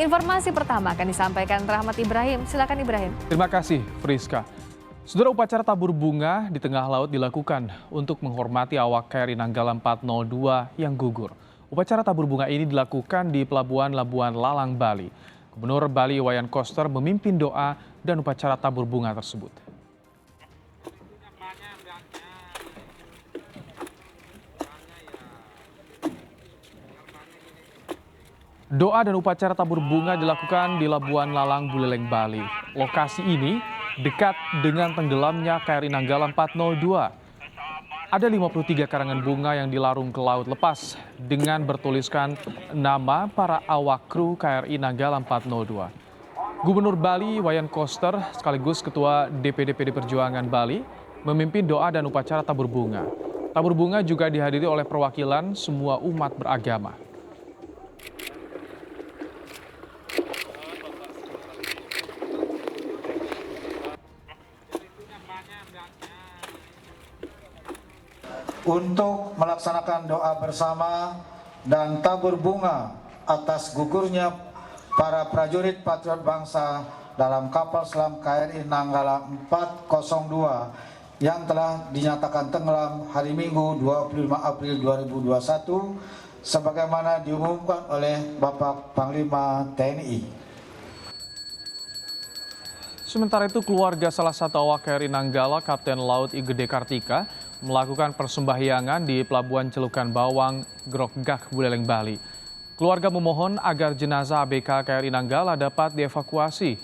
Informasi pertama akan disampaikan Rahmat Ibrahim. Silakan Ibrahim. Terima kasih, Friska. Saudara, upacara tabur bunga di tengah laut dilakukan untuk menghormati awak KRI Nanggala 402 yang gugur. Upacara tabur bunga ini dilakukan di Pelabuhan Labuan Lalang, Bali. Gubernur Bali Wayan Koster memimpin doa dan upacara tabur bunga tersebut. Doa dan upacara tabur bunga dilakukan di Labuan Lalang, Buleleng, Bali. Lokasi ini dekat dengan tenggelamnya KRI Nanggala 402. Ada 53 karangan bunga yang dilarung ke laut lepas dengan bertuliskan nama para awak kru KRI Nanggala 402. Gubernur Bali Wayan Koster sekaligus Ketua DPD PD Perjuangan Bali memimpin doa dan upacara tabur bunga. Tabur bunga juga dihadiri oleh perwakilan semua umat beragama. Untuk melaksanakan doa bersama dan tabur bunga atas gugurnya para prajurit patriot bangsa dalam kapal selam KRI Nanggala 402 yang telah dinyatakan tenggelam hari Minggu 25 April 2021 sebagaimana diumumkan oleh Bapak Panglima TNI. Sementara itu, keluarga salah satu awak KRI Nanggala, Kapten Laut I Gede Kartika, melakukan persembahyangan di Pelabuhan Celukan Bawang, Grogak, Buleleng, Bali. Keluarga memohon agar jenazah ABK KRI Nanggala dapat dievakuasi.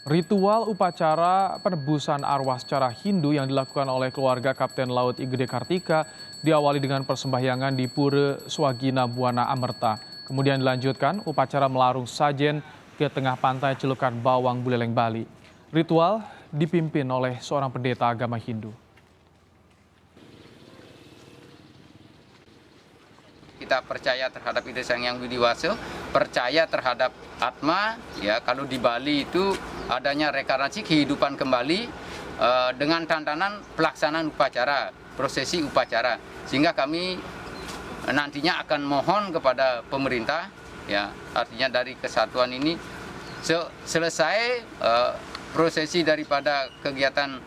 Ritual upacara penebusan arwah secara Hindu yang dilakukan oleh keluarga Kapten Laut I Gede Kartika diawali dengan persembahyangan di Pura Swagina Buana Amerta. Kemudian dilanjutkan upacara melarung sajen ke tengah pantai Celukan Bawang, Buleleng, Bali. Ritual dipimpin oleh seorang pendeta agama Hindu. Kita percaya terhadap Ida Sang Hyang Widi Waso, percaya terhadap Atma. Ya, kalau di Bali itu adanya rekarnasi kehidupan kembali dengan tantangan pelaksanaan upacara, prosesi upacara. Sehingga kami nantinya akan mohon kepada pemerintah, ya, artinya dari kesatuan ini selesai prosesi daripada kegiatan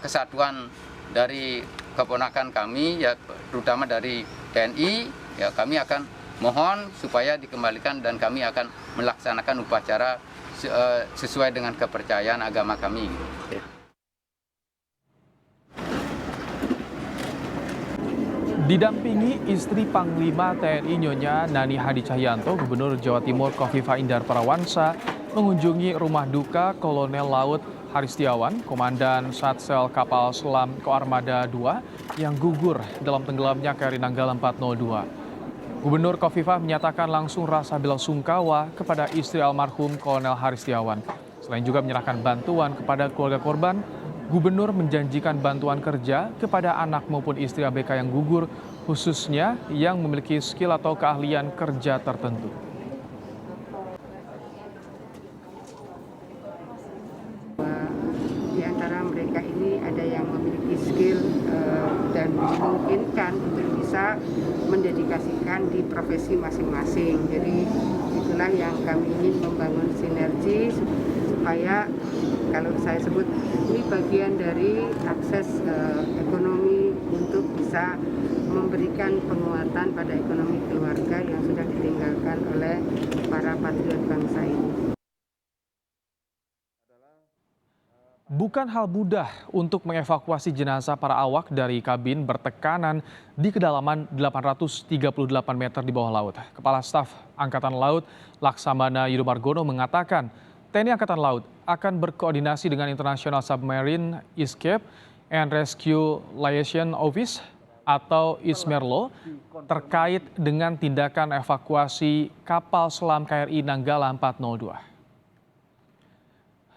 kesatuan dari keponakan kami, ya, terutama dari TNI. Ya, kami akan mohon supaya dikembalikan dan kami akan melaksanakan upacara sesuai dengan kepercayaan agama kami. Didampingi istri Panglima TNI Nyonya Nani Hadi Cahyanto, Gubernur Jawa Timur Kofifa Indar Parawansa mengunjungi rumah duka Kolonel Laut Haristiawan, Komandan Satsel Kapal Selam Koarmada II yang gugur dalam tenggelamnya KRI Nanggala 402. Gubernur Kofifa menyatakan langsung rasa belasungkawa kepada istri almarhum Kolonel Haristiawan. Selain juga menyerahkan bantuan kepada keluarga korban, Gubernur menjanjikan bantuan kerja kepada anak maupun istri ABK yang gugur, khususnya yang memiliki skill atau keahlian kerja tertentu. Di antara mereka ini ada yang memiliki skill dan memungkinkan untuk bisa mendedikasikan di profesi masing-masing. Jadi itulah yang kami ingin membangun sinergi supaya kalau saya sebut ini bagian dari akses ekonomi untuk bisa memberikan penguatan pada ekonomi keluarga yang sudah ditinggalkan oleh para patriot bangsa ini. Bukan hal mudah untuk mengevakuasi jenazah para awak dari kabin bertekanan di kedalaman 838 meter di bawah laut. Kepala Staf Angkatan Laut Laksamana Yudo Margono mengatakan TNI Angkatan Laut akan berkoordinasi dengan International Submarine Escape and Rescue Liaison Office atau ISMERLO terkait dengan tindakan evakuasi kapal selam KRI Nanggala 402.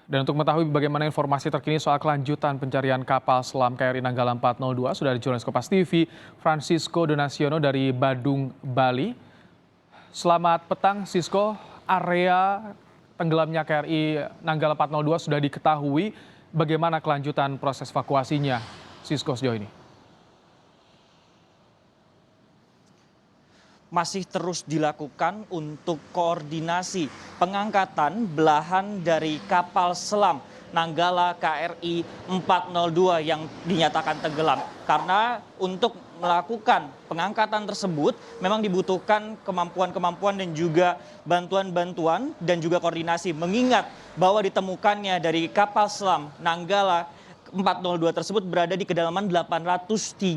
Dan untuk mengetahui bagaimana informasi terkini soal kelanjutan pencarian kapal selam KRI Nanggala 402, sudah ada jurnalis Kompas TV, Francisco Donaciono dari Badung, Bali. Selamat petang, Sisko. Area tenggelamnya KRI Nanggala 402 sudah diketahui. Bagaimana kelanjutan proses evakuasinya, Sisko, sejauh ini? masih terus dilakukan untuk koordinasi pengangkatan belahan dari kapal selam Nanggala KRI 402 yang dinyatakan tenggelam. Karena untuk melakukan pengangkatan tersebut memang dibutuhkan kemampuan-kemampuan dan juga bantuan-bantuan dan juga koordinasi, mengingat bahwa ditemukannya dari kapal selam Nanggala 402 tersebut berada di kedalaman 838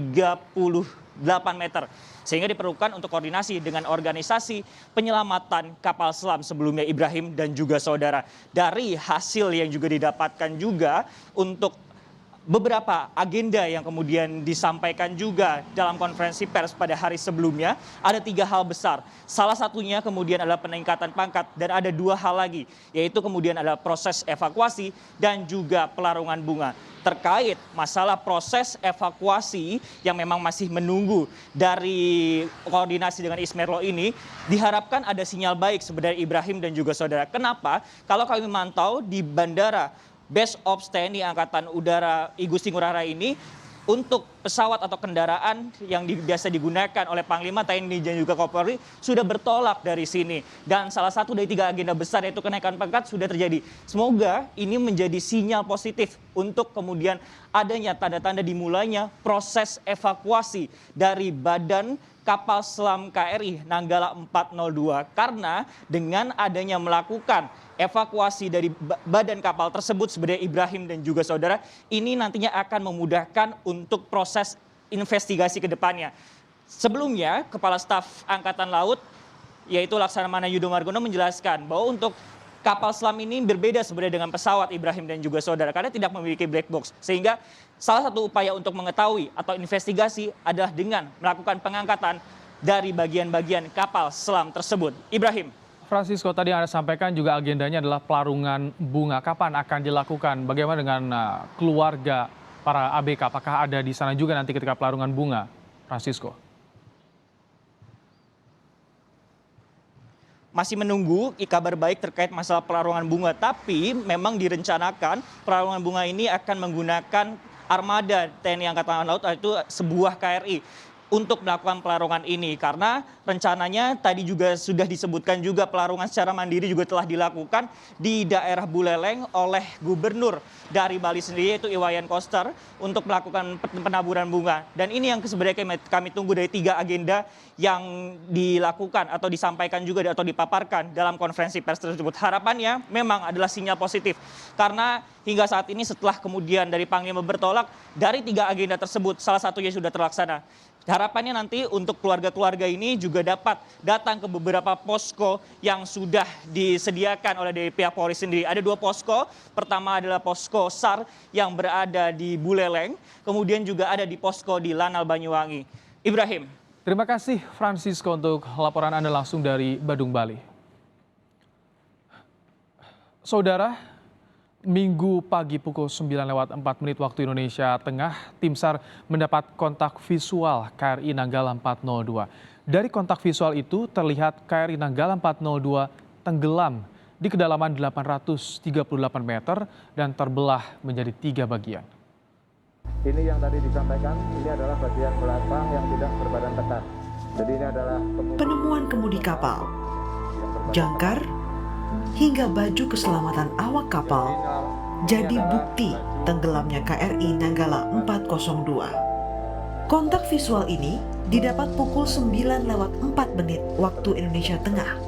meter. Sehingga diperlukan untuk koordinasi dengan organisasi penyelamatan kapal selam sebelumnya, Ibrahim dan juga saudara. Dari hasil yang juga didapatkan juga untuk beberapa agenda yang kemudian disampaikan juga dalam konferensi pers pada hari sebelumnya, ada 3 hal besar. Salah satunya kemudian adalah peningkatan pangkat, dan ada 2 hal lagi, yaitu kemudian adalah proses evakuasi dan juga pelarungan bunga. Terkait masalah proses evakuasi yang memang masih menunggu dari koordinasi dengan Ismerlo ini, diharapkan ada sinyal baik sebenarnya, Ibrahim dan juga saudara. Kenapa? Kalau kami memantau di bandara Base Ops TNI Angkatan Udara Igusti Ngurah Rai ini, untuk pesawat atau kendaraan yang biasa digunakan oleh Panglima TNI dan juga Kapolri sudah bertolak dari sini. Dan salah satu dari 3 agenda besar, yaitu kenaikan pangkat, sudah terjadi. Semoga ini menjadi sinyal positif untuk kemudian adanya tanda-tanda dimulainya proses evakuasi dari badan kapal selam KRI Nanggala 402. Karena dengan adanya melakukan evakuasi dari badan kapal tersebut sebenarnya, Ibrahim dan juga saudara, ini nantinya akan memudahkan untuk proses investigasi ke depannya. Sebelumnya, Kepala Staf Angkatan Laut yaitu Laksamana Yudo Margono menjelaskan bahwa untuk kapal selam ini berbeda sebenarnya dengan pesawat, Ibrahim dan juga saudara, karena tidak memiliki black box. Sehingga salah satu upaya untuk mengetahui atau investigasi adalah dengan melakukan pengangkatan dari bagian-bagian kapal selam tersebut. Ibrahim. Francisco, tadi yang Anda sampaikan juga agendanya adalah pelarungan bunga. Kapan akan dilakukan? Bagaimana dengan keluarga para ABK? Apakah ada di sana juga nanti ketika pelarungan bunga, Francisco? Masih menunggu kabar baik terkait masalah pelarungan bunga, tapi memang direncanakan pelarungan bunga ini akan menggunakan armada TNI Angkatan Laut, yaitu sebuah KRI, untuk melakukan pelarungan ini. Karena rencananya tadi juga sudah disebutkan juga pelarungan secara mandiri juga telah dilakukan di daerah Buleleng oleh Gubernur dari Bali sendiri, yaitu Iwayan Koster, untuk melakukan penaburan bunga. Dan ini yang sebenarnya kami tunggu dari 3 agenda yang dilakukan atau disampaikan juga atau dipaparkan dalam konferensi pers tersebut. Harapannya memang adalah sinyal positif, karena hingga saat ini setelah kemudian dari Panglima bertolak, dari 3 agenda tersebut salah satunya sudah terlaksana. Harapannya nanti untuk keluarga-keluarga ini juga dapat datang ke beberapa posko yang sudah disediakan oleh dari pihak Polri sendiri. Ada 2 posko, pertama adalah posko SAR yang berada di Buleleng, kemudian juga ada di posko di Lanal Banyuwangi. Ibrahim. Terima kasih Francisco untuk laporan Anda langsung dari Badung, Bali. Saudara, Minggu pagi pukul 9:04 waktu Indonesia Tengah, tim SAR mendapat kontak visual KRI Nanggala 402. Dari kontak visual itu terlihat KRI Nanggala 402 tenggelam di kedalaman 838 meter dan terbelah menjadi 3 bagian. Ini yang tadi disampaikan, ini adalah bagian belakang yang tidak berbadan tekan. Jadi ini adalah penemuan kemudi kapal, jangkar, hingga baju keselamatan awak kapal jadi bukti tenggelamnya KRI Nanggala 402. Kontak visual ini didapat pukul 9:04 waktu Indonesia Tengah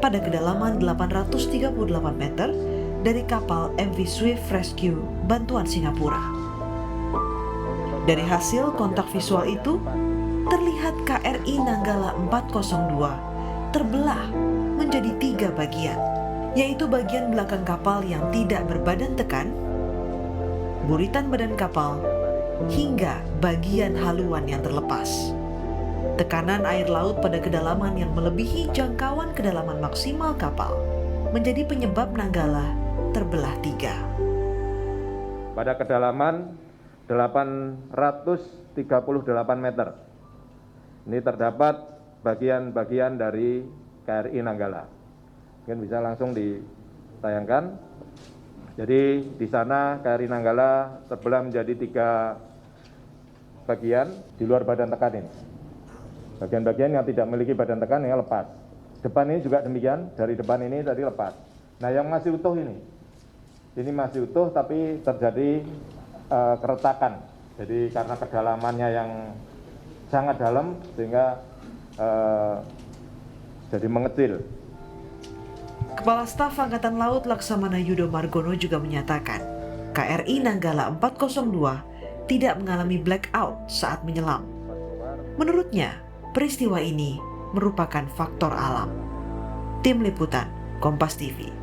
pada kedalaman 838 meter dari kapal MV Swift Rescue Bantuan Singapura. Dari hasil kontak visual itu, terlihat KRI Nanggala 402 terbelah menjadi 3 bagian, yaitu bagian belakang kapal yang tidak berbadan tekan, buritan badan kapal, hingga bagian haluan yang terlepas. Tekanan air laut pada kedalaman yang melebihi jangkauan kedalaman maksimal kapal menjadi penyebab Nanggala terbelah 3. Pada kedalaman 838 meter, ini terdapat bagian-bagian dari KRI Nanggala. Mungkin bisa langsung ditayangkan. Jadi di sana KRI Nanggala terbelah menjadi 3 bagian di luar badan tekan ini. Bagian-bagian yang tidak memiliki badan tekan yang lepas. Depan ini juga demikian, dari depan ini tadi lepas. Nah yang masih utuh ini masih utuh tapi terjadi keretakan. Jadi karena kedalamannya yang sangat dalam sehingga jadi mengecil. Kepala Staf Angkatan Laut Laksamana Yudo Margono juga menyatakan KRI Nanggala 402 tidak mengalami blackout saat menyelam. Menurutnya, peristiwa ini merupakan faktor alam. Tim Liputan, Kompas TV.